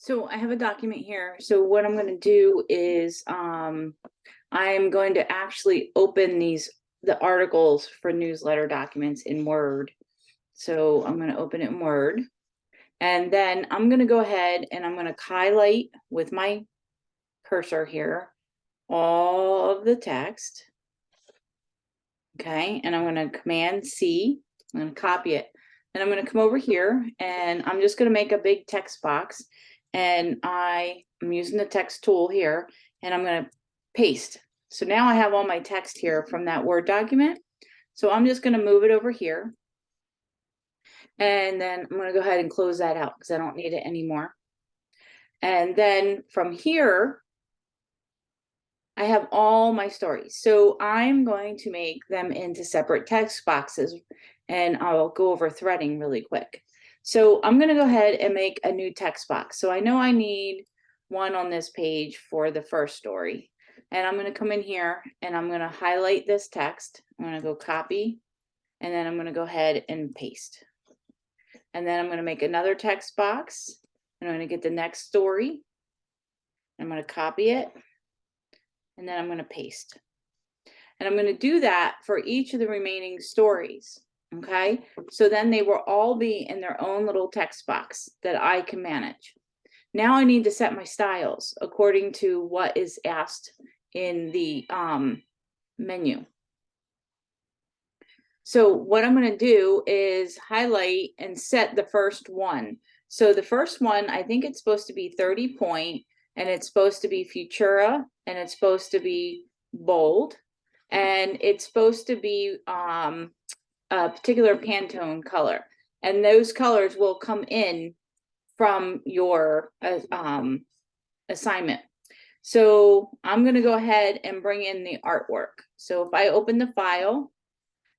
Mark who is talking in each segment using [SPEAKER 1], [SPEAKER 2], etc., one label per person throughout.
[SPEAKER 1] So I have a document here. So what I'm going to do is I'm going to actually open the articles for newsletter documents in Word. So I'm going to open it in Word. And then I'm going to go ahead and I'm going to highlight with my cursor here all of the text. Okay, and I'm going to Command C. I'm going to copy it. And I'm going to come over here and I'm just going to make a big text box. And I'm using the text tool here and I'm going to paste. So now I have all my text here from that Word document. So I'm just going to move it over here. And then I'm going to go ahead and close that out because I don't need it anymore. And then from here, I have all my stories. So I'm going to make them into separate text boxes and I'll go over threading really quick. So I'm going to go ahead and make a new text box. So I know I need one on this page for the first story. And I'm going to come in here and I'm going to highlight this text. I'm going to go copy and then I'm going to go ahead and paste. And then I'm going to make another text box. I'm going to get the next story. I'm going to copy it. And then I'm going to paste. And I'm going to do that for each of the remaining stories. Okay, so then they will all be in their own little text box that I can manage. Now I need to set my styles according to what is asked in the menu. So what I'm going to do is highlight and set the first one. So the first one, I think it's supposed to be 30 point. And it's supposed to be Futura, and it's supposed to be bold, and it's supposed to be a particular Pantone color. And those colors will come in from your assignment. So I'm going to go ahead and bring in the artwork. So if I open the file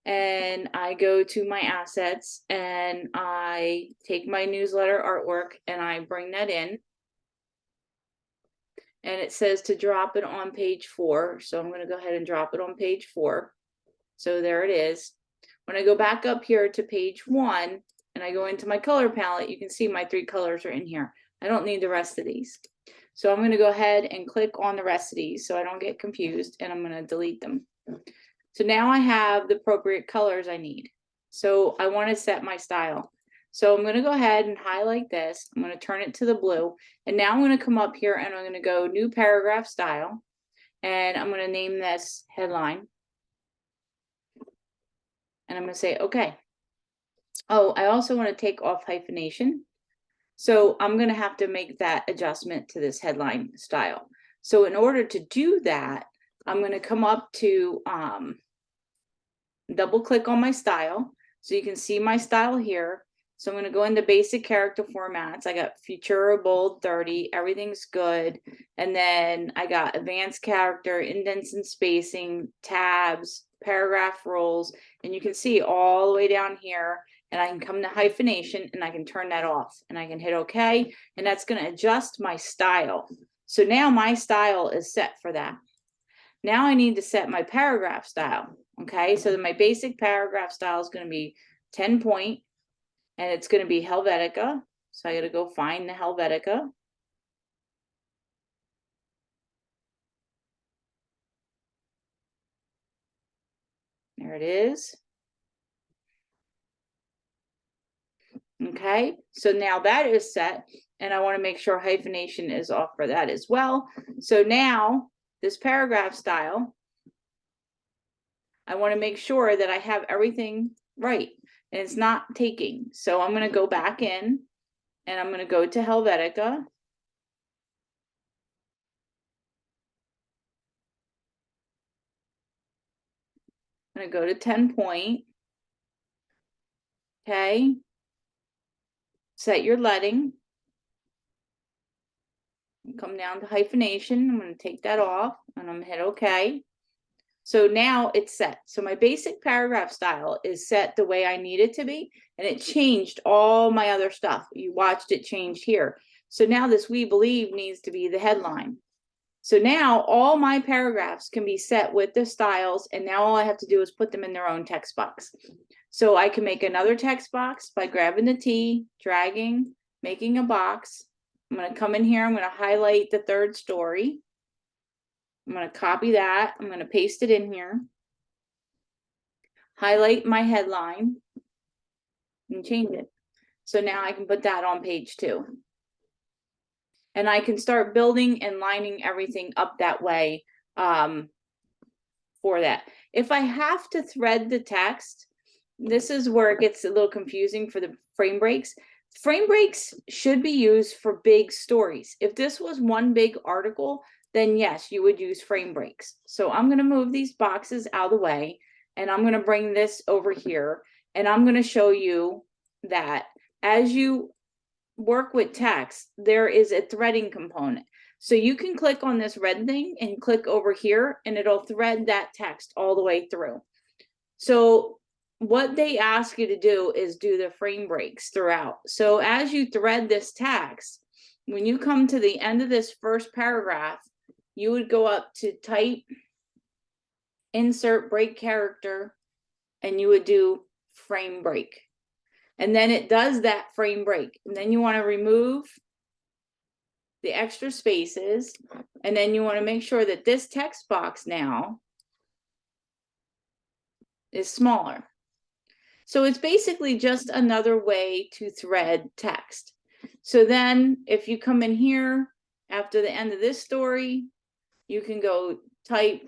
[SPEAKER 1] and I go to my assets and I take my newsletter artwork and I bring that in. And it says to drop it on page 4. So I'm going to go ahead and drop it on page 4. So there it is. When I go back up here to page 1 and I go into my color palette, you can see my 3 colors are in here. I don't need the rest of these. So I'm going to go ahead and click on the rest of these so I don't get confused, and I'm going to delete them. So now I have the appropriate colors I need. So I want to set my style. So I'm going to go ahead and highlight this. I'm going to turn it to the blue. And now I'm going to come up here and I'm going to go new paragraph style. And I'm going to name this headline. And I'm going to say, okay. Oh, I also want to take off hyphenation. So I'm going to have to make that adjustment to this headline style. So in order to do that, I'm going to come up to double click on my style. So you can see my style here. So I'm going to go into basic character formats. I got Futura, bold, 30, everything's good. And then I got advanced character, indents and spacing, tabs, paragraph rules. And you can see all the way down here. And I can come to hyphenation and I can turn that off. And I can hit OK. And that's going to adjust my style. So now my style is set for that. Now I need to set my paragraph style. Okay, so my basic paragraph style is going to be 10 point. And it's going to be Helvetica. So I got to go find the Helvetica. There it is. Okay, so now that is set. And I want to make sure hyphenation is off for that as well. So now this paragraph style, I want to make sure that I have everything right. And it's not taking. So I'm going to go back in and I'm going to go to Helvetica. I'm going to go to 10 point. Okay. Set your leading. Come down to hyphenation. I'm going to take that off and I'm going to hit OK. So now it's set. So my basic paragraph style is set the way I need it to be, and it changed all my other stuff. You watched it change here. So now this "we believe" needs to be the headline. So now all my paragraphs can be set with the styles, and now all I have to do is put them in their own text box. So I can make another text box by grabbing the T, dragging, making a box, I'm going to come in here. I'm going to highlight the third story. I'm going to copy that. I'm going to paste it in here. Highlight my headline and change it. So now I can put that on page 2. And I can start building and lining everything up that way for that. If I have to thread the text, this is where it gets a little confusing for the frame breaks. Frame breaks should be used for big stories. If this was one big article, then yes, you would use frame breaks. So I'm going to move these boxes out of the way, and I'm going to bring this over here, and I'm going to show you that as you work with text, there is a threading component. So you can click on this red thing and click over here, and it'll thread that text all the way through. So what they ask you to do is do the frame breaks throughout. So as you thread this text, when you come to the end of this first paragraph, you would go up to type, insert break character, and you would do frame break. And then it does that frame break. And then you want to remove the extra spaces. And then you want to make sure that this text box now is smaller. So it's basically just another way to thread text. So then if you come in here after the end of this story, you can go type,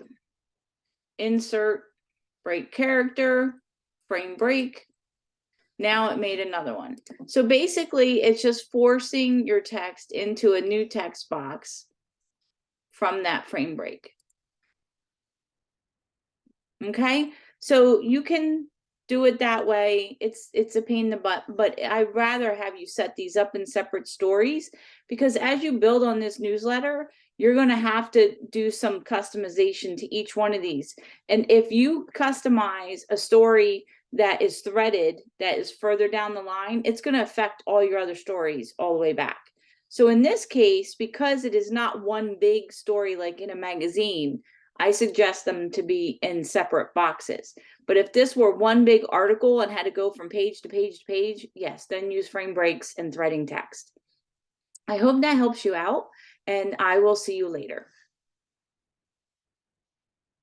[SPEAKER 1] insert, break character, frame break. Now it made another one. So basically it's just forcing your text into a new text box from that frame break. Okay, so you can do it that way. It's a pain in the butt, but I'd rather have you set these up in separate stories, because as you build on this newsletter, you're going to have to do some customization to each one of these. And if you customize a story that is threaded, that is further down the line, it's going to affect all your other stories all the way back. So in this case, because it is not one big story like in a magazine, I suggest them to be in separate boxes. But if this were one big article and had to go from page to page to page, yes, then use frame breaks and threading text. I hope that helps you out, and I will see you later.